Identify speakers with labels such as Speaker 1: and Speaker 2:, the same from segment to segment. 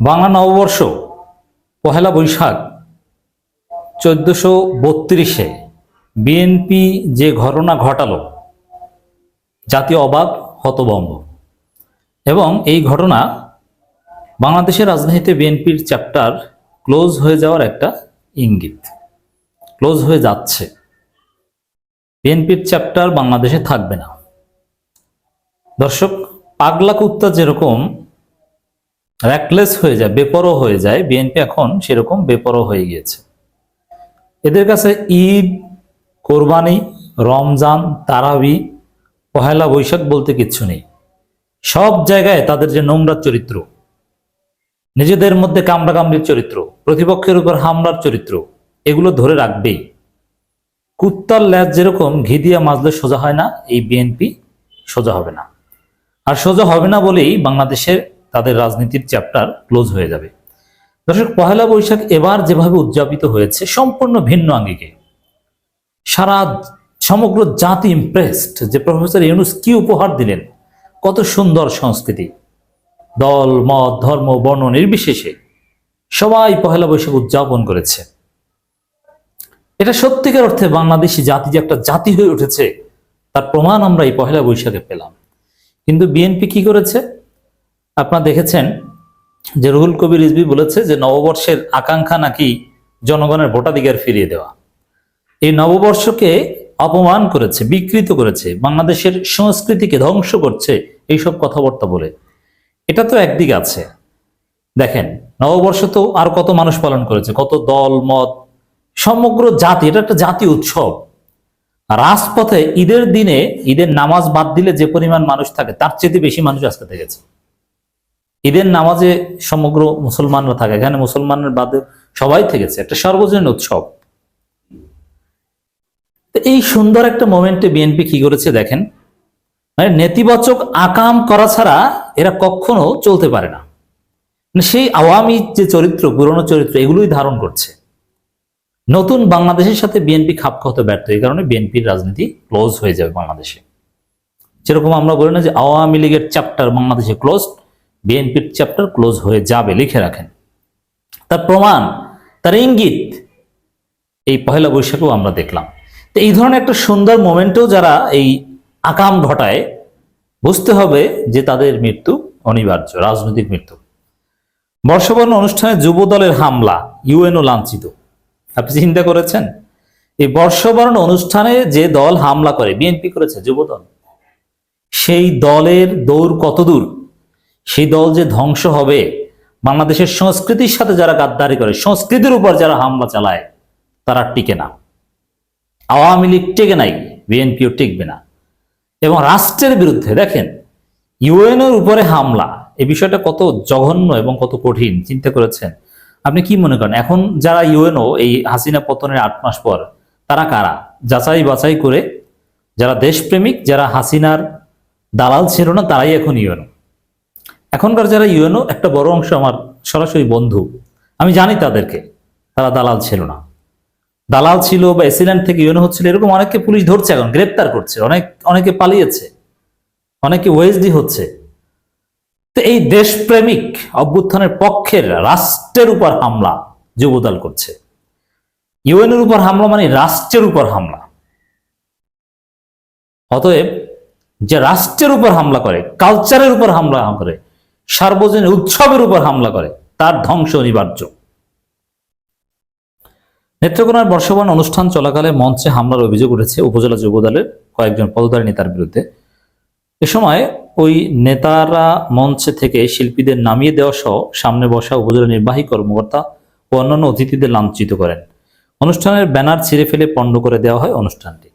Speaker 1: বাংলা নববর্ষ পহেলা বৈশাখ 1432-এ বিএনপি যে ঘটনা ঘটালো, জাতীয় অবাক হতভম্ব। এবং এই ঘটনা বাংলাদেশের রাজনীতিতে বিএনপির চ্যাপ্টার ক্লোজ হয়ে যাওয়ার একটা ইঙ্গিত। ক্লোজ হয়ে যাচ্ছে, বিএনপির চ্যাপ্টার বাংলাদেশে থাকবে না। দর্শক, পাগলা কুত্তা যেরকম র্যাকলেস হয়ে যায়, বেপরোয়া হয়ে যায়, বিএনপি এখন সেরকম বেপরোয়া হয়ে গিয়েছে। এদের কাছে ঈদ, কোরবানি, রমজান, তারাবি, পহেলা বৈশাখ বলতে কিচ্ছু নেই। সব জায়গায় তাদের যে নোংরা চরিত্র, নিজেদের মধ্যে কামড়াকামড়ির চরিত্র, প্রতিপক্ষের উপর হামলার চরিত্র, এগুলো ধরে রাখবেই। কুত্তার ল্যাজ যেরকম ঘি দিয়া মাজলে সোজা হয় না, এই বিএনপি সোজা হবে না। আর সোজা হবে না বলেই বাংলাদেশের তাদের রাজনীতির চ্যাপ্টার ক্লোজ হয়ে যাবে। দর্শক, পহেলা বৈশাখ এবার যেভাবে উদযাপিত হয়েছে সম্পূর্ণ ভিন্ন আঙ্গিকে। সমগ্র জাতি ইমপ্রেসড যে প্রফেসর ইউনূস কি উপহার দিলেন। কত সুন্দর সংস্কৃতি, দল মত ধর্ম বর্ণ নির্বিশেষে সবাই পহেলা বৈশাখ উদযাপন করেছে। এটা সত্যিকার অর্থে বাংলাদেশি জাতি যে একটা জাতি হয়ে উঠেছে তার প্রমাণ আমরা এই পহেলা বৈশাখে পেলাম। কিন্তু বিএনপি কি করেছে আপনারা দেখেছেন যে রুহুল কবির রিজভী বলেছে যে নববর্ষের আকাঙ্ক্ষা নাকি জনগণের ভোটাধিকার ফিরিয়ে দেওয়া। এই নববর্ষকে অপমান করেছে, বিকৃত করেছে, বাংলাদেশের সংস্কৃতিকে ধ্বংস করছে এইসব কথাবার্তা বলে। এটা তো একদিক আছে। দেখেন, নববর্ষ তো আর কত মানুষ পালন করেছে, কত দল মত, সমগ্র জাতি, এটা একটা জাতীয় উৎসব। রাজপথে ঈদের দিনে ঈদের নামাজ বাদ দিলে যে পরিমাণ মানুষ থাকে তার চেয়ে বেশি মানুষ আজকে থেকেছে। ঈদের নামাজে সমগ্র মুসলমানরা থাকে, এখানে মুসলমানের বাদে সবাই থেকেছে, একটা সার্বজনীন উৎসব। এই সুন্দর একটা মোমেন্টে বিএনপি কি করেছে দেখেন, মানে নেতিবাচক আকাম করা ছাড়া এরা কখনো চলতে পারে না। মানে সেই আওয়ামী যে চরিত্র, পুরনো চরিত্র, এগুলোই ধারণ করছে। নতুন বাংলাদেশের সাথে বিএনপি খাপ খাওয়াতে ব্যর্থ, এই কারণে বিএনপির রাজনীতি ক্লোজ হয়ে যাবে বাংলাদেশে। যেরকম আমরা বলি না যে আওয়ামী লীগের চ্যাপ্টার বাংলাদেশে ক্লোজ, বিএনপির চ্যাপ্টার ক্লোজ হয়ে যাবে, লিখে রাখেন। তার প্রমাণ, তার ইঙ্গিত এই পহেলা বৈশাখেও আমরা দেখলাম। তো এই ধরনের একটা সুন্দর মোমেন্টেও যারা এই আকাম ঘটায়, বুঝতে হবে যে তাদের মৃত্যু অনিবার্য, রাজনৈতিক মৃত্যু। বর্ষবরণ অনুষ্ঠানে যুব দলের হামলা, ইউএনও লাঞ্ছিত। আপনি চিন্তা করেছেন, এই বর্ষবরণ অনুষ্ঠানে যে দল হামলা করে, বিএনপি করেছে, যুব দল, সেই দলের দৌড় কত দূর, সেই দল যে ধ্বংস হবে। বাংলাদেশের সংস্কৃতির সাথে যারা গাদ্দারি করে, সংস্কৃতির উপর যারা হামলা চালায়, তারা টিকে না। আওয়ামী লীগ টিকে নাই, বিএনপিও টিকবে না। এবং রাষ্ট্রের বিরুদ্ধে দেখেন ইউএনওর উপরে হামলা, এই বিষয়টা কত জঘন্য এবং কত কঠিন, চিন্তা করেছেন? আপনি কি মনে করেন এখন যারা ইউএনও এই হাসিনা পতনের 8 মাস পর, তারা কারা? যাচাই বাছাই করে যারা দেশপ্রেমিক, যারা হাসিনার দালাল ছিল না, তারাই এখন ইউএনও। এখনকার যারা ইউএনও, একটা বড় অংশ আমার সরাসরি বন্ধু, আমি জানি তাদেরকে, তারা দালাল ছিল না। দালাল ছিল বা এসিল্যান্ড থেকে ইউএনও হচ্ছিল, এরকম অনেককে পুলিশ ধরছে, এখন গ্রেপ্তার করছে, অনেকে পালিয়েছে, অনেকে ওএসডি হচ্ছে। তো এই দেশপ্রেমিক অভ্যুত্থানের পক্ষের রাষ্ট্রের উপর হামলা যুবদল করছে। ইউএনের উপর হামলা মানে রাষ্ট্রের উপর হামলা। অতএব যে রাষ্ট্রের উপর হামলা করে, কালচারের উপর হামলা করে, সার্বজনীন উৎসবের উপর হামলা করে, তার ধ্বংস অনিবার্য। নেত্রকোনার বর্ষবরণ অনুষ্ঠান চলাকালে মঞ্চে হামলার অভিযোগ উঠেছে উপজেলা যুবদলের কয়েকজন পদধারী নেতার বিরুদ্ধে। এ সময় ওই নেতারা মঞ্চে থেকে শিল্পীদের নামিয়ে দেওয়া সহ সামনে বসা উপজেলা নির্বাহী কর্মকর্তা ও অন্যান্য অতিথিদের লাঞ্ছিত করেন। অনুষ্ঠানের ব্যানার ছিঁড়ে ফেলে পণ্ড করে দেওয়া হয় অনুষ্ঠানটি।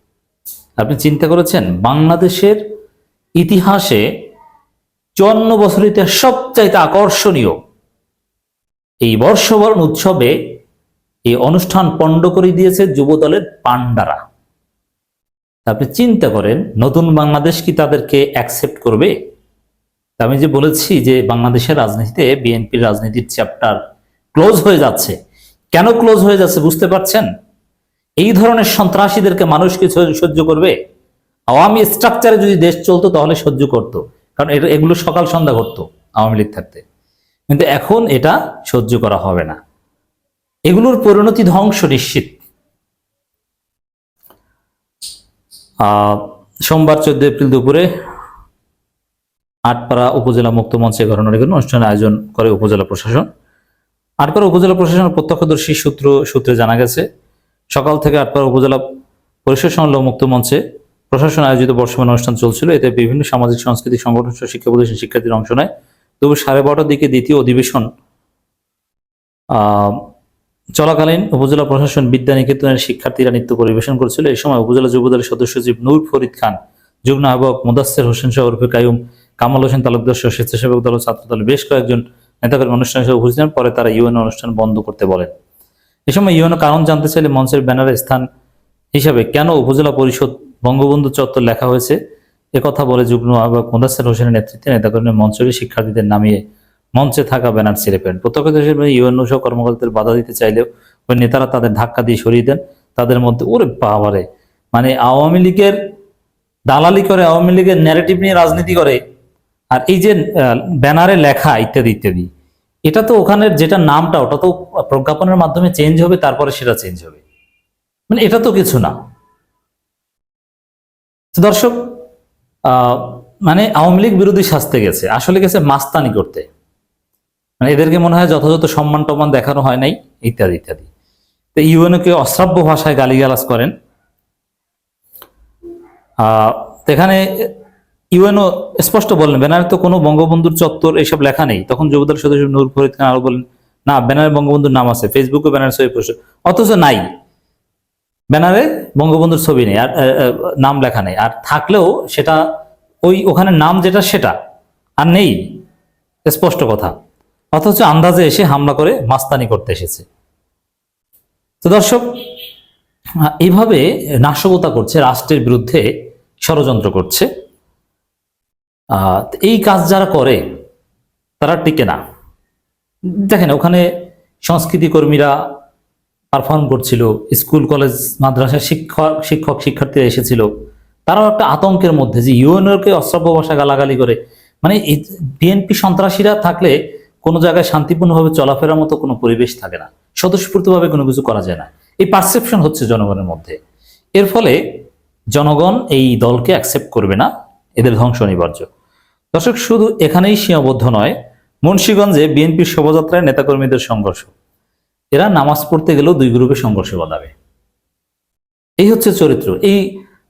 Speaker 1: আপনি চিন্তা করেছেন, বাংলাদেশের ইতিহাসে 54 বছরের ইতিহাস সবচাইতে আকর্ষণীয় এই বর্ষবরণ উৎসবে এই অনুষ্ঠান পণ্ড করে দিয়েছে যুবদলের পান্ডারা। আপনি চিন্তা করেন, নতুন বাংলাদেশ কি তাদেরকে অ্যাকসেপ্ট করবে? আমি যে বলেছি যে বাংলাদেশের রাজনীতিতে বিএনপির রাজনীতির চ্যাপ্টার ক্লোজ হয়ে যাচ্ছে। কেন ক্লোজ হয়ে যাচ্ছে বুঝতে পারছেন? এই ধরনের সন্ত্রাসীদেরকে মানুষ কি সহ্য করবে? আওয়ামী স্ট্রাকচারে যদি দেশ চলতো তাহলে সহ্য করতো, কারণ এগুলো সকাল সন্ধ্যা ঘটতো আওয়ামী লীগ থাকতে। কিন্তু এখন এটা সহ্য করা হবে না, এগুলোর পরিণতি ধ্বংস নিশ্চিত। সোমবার 14 এপ্রিল দুপুরে আটপাড়া উপজেলা মুক্ত মঞ্চে ঘটনার অনুষ্ঠানের আয়োজন করে উপজেলা প্রশাসন। আটপাড়া উপজেলা প্রশাসনের প্রত্যক্ষদর্শী সূত্রে জানা গেছে, সকাল থেকে আটপাড়া উপজেলা পরিষদ সংলগ্ন মুক্ত মঞ্চে প্রশাসন আয়োজিত বর্ষবরণ অনুষ্ঠান চলছিল। এতে বিভিন্ন সামাজিক সাংস্কৃতিক সংগঠন সহ শিক্ষা প্রতিষ্ঠান শিক্ষার্থীরা অংশ নেয়। দুপুর 12:30টার দিকে দ্বিতীয় অধিবেশন চলাকালীন উপজেলা প্রশাসন বিদ্যা নিকেতনের শিক্ষার্থীরা নৃত্য পরিবেশন করছিল। এই সময় উপজেলা যুবদলের সদস্য সচিব নূর ফরিদ খান, যুগ্ম আহ্বায়ক মুদাসসির হোসেন সহ ওরফে কাইয়ুম, কামাল হোসেন তালুকদার সহ স্বেচ্ছাসেবক দল ও ছাত্র দলের বেশ কয়েকজন নেতাকর্মী অনুষ্ঠানে উপস্থিত ছিলেন। পরে তারা ইউএনও অনুষ্ঠান বন্ধ করতে বলেন। এ সময় ইউএনও কারণ জানতে চাইলে মঞ্চের ব্যানারের স্থান হিসাবে কেন উপজেলা পরিষদ বঙ্গবন্ধু চত্বর লেখা হয়েছে একথা বলে যুগ্ম আহ্বায়ক মুদাসসির হোসেনের নেতৃত্বে নেতাকর্মী মঞ্চের শিক্ষার্থীদের নামিয়ে মঞ্চে থাকা ব্যানার ছিঁড়ে ফেলেন। প্রত্যক্ষদর্শী ইউএনও সহ কর্মকর্তাদের বাধা দিতে চাইলেও ওই নেতারা তাদের ধাক্কা দিয়ে সরিয়ে দেন। তাদের মধ্যে ওরে বাবারে, মানে আওয়ামী লীগের দালালি করে, আওয়ামী লীগের ন্যারেটিভ নিয়ে রাজনীতি করে, আর এই যে ব্যানারে লেখা ইত্যাদি ইত্যাদি, এটা তো ওখানের যেটা নামটা ওটা তো প্রজ্ঞাপনের মাধ্যমে চেঞ্জ হবে, তারপরে সেটা চেঞ্জ হবে, মানে এটা তো কিছু না। দর্শক, মানে আওয়ামী লীগ বিরোধী শাস্তে গেছে, আসলে গেছে মাস্তানি করতে, মানে এদেরকে মনে হয় যথাযথ সম্মান টম্মান দেখানো হয় নাই ইত্যাদি ইত্যাদি। তো ইউএনওকে অশ্রাব্য ভাষায় গালিগালাজ করেন। এখানে ইউএনও স্পষ্ট বললেন ব্যানারে তো কোনো বঙ্গবন্ধুর চত্বর এইসব লেখা নেই। তখন যুবদল সদস্য নূর ফরিদ খান আরো বলেন, না ব্যানারে বঙ্গবন্ধুর নাম আছে, ফেসবুকে ব্যানার ছবি পোস্ট, অথচ নাই, ব্যানারে বঙ্গবন্ধুর ছবি নেই আর নাম লেখা নেই, আর থাকলেও সেটা ওই ওখানে নাম যেটা সেটা আর নেই, স্পষ্ট কথা। অথচ আন্দাজে এসে হামলা করে মাস্তানি করতে এসেছে। তো দর্শক, এইভাবে নাশকতা করছে, রাষ্ট্রের বিরুদ্ধে ষড়যন্ত্র করছে। এই কাজ যারা করে তারা টিকে না। দেখেন ওখানে সংস্কৃতি কর্মীরা পারফর্ম করছিল, স্কুল কলেজ মাদ্রাসার শিক্ষক শিক্ষার্থীরা এসেছিল, তারাও একটা আতঙ্কের মধ্যে যে ইউএনওকে অশ্রাব্য ভাষা গালাগালি করে, মানে বিএনপি সন্ত্রাসীরা থাকলে কোনো জায়গায় শান্তিপূর্ণভাবে চলাফেরার মতো কোনো পরিবেশ থাকে না, স্বতঃস্ফূর্তভাবে কোনো কিছু করা যায় না, এই পারসেপশন হচ্ছে জনগণের মধ্যে। এর ফলে জনগণ এই দলকে অ্যাকসেপ্ট করবে না, এদের ধ্বংস অনিবার্য। দর্শক, শুধু এখানেই সীমাবদ্ধ নয়, মুন্সিগঞ্জে বিএনপির শোভাযাত্রায় নেতাকর্মীদের সংঘর্ষ, এরা নামাজ পড়তে গেলেও দুই গ্রুপে সংঘর্ষে বাঁধাবে, এই হচ্ছে চরিত্র। এই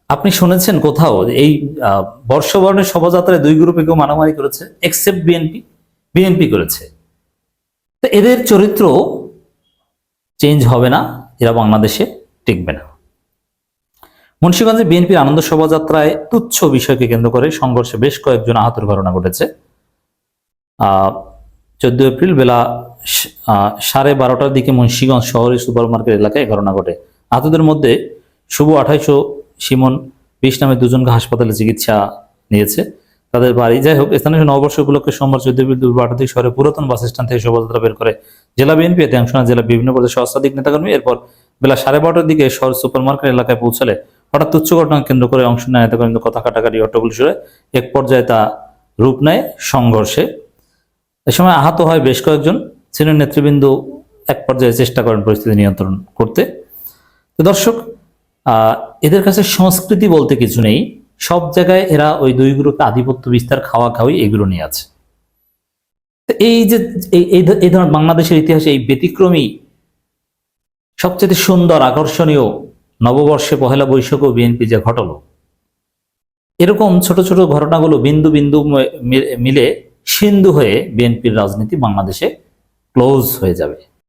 Speaker 1: আপনি শুনেছেন কোথাও এই বর্ষবরণের শোভাযাত্রায় দুই গ্রুপে কেউ মারামারি করেছে? এক্সেপ্ট বিএনপি করেছে। তো এদের চরিত্র চেঞ্জ হবে না, এরা বাংলাদেশে টিকবে না। মুন্সিগঞ্জে বিএনপির আনন্দ শোভাযাত্রায় তুচ্ছ বিষয়কে কেন্দ্র করে সংঘর্ষে বেশ কয়েকজন আহতের ঘটনা ঘটেছে। 14 এপ্রিল বেলা 12:30টার দিকে মুন্সিগঞ্জ শহরের সুপার মার্কেট এলাকায় ঘটনা ঘটে। আহতদের মধ্যে শুভ 28 ও সিমন 20 নামে দুজনকে হাসপাতালে চিকিৎসা নিয়েছে। তাদের বাড়ি, যাই হোক, স্থানীয় নববর্ষ উপলক্ষে সোমবার 14 এপ্রিল দুপুর 12টা থেকে শহরের পুরাতন বাস স্ট্যান্ড থেকে শোভাযাত্রা বের করে জেলা বিএনপি। এতে অংশ নেয় জেলা বিভিন্ন পর্যায়ের সহস্রাধিক নেতাকর্মী। এরপর বেলা 12:30টার দিকে শহর সুপার মার্কেট এলাকায় পৌঁছালে হঠাৎ তুচ্ছ ঘটনাকে কেন্দ্র করে অংশ নেয় নেতাকর্মীদের কথা কাটাকাটি, হট্টগোল শুরু হয়। এক পর্যায়ে তা রূপ নেয় সংঘর্ষে। এ সময় আহত হয় বেশ কয়েকজন। সিনিয়র নেতৃবৃন্দ এক পর্যায়ে চেষ্টা করেন পরিস্থিতি নিয়ন্ত্রণ করতে। তো দর্শক, এদের কাছে সংস্কৃতি বলতে কিছু নেই, সব জায়গায় এরা ওই দুই গ্রুপে আধিপত্য বিস্তার, খাওয়া খাওয়ি এগুলো নিয়ে আছে। এই যে এই ধরনের বাংলাদেশের ইতিহাসে এই ব্যতিক্রমী সবচেয়ে সুন্দর আকর্ষণীয় নববর্ষে পহেলা বৈশাখ ও বিএনপি যে ঘটলো, এরকম ছোট ছোট ঘটনাগুলো বিন্দু বিন্দু মিলে সিন্ধু হয়ে বিএনপির রাজনীতি বাংলাদেশে ক্লোজ হয়ে যাবে।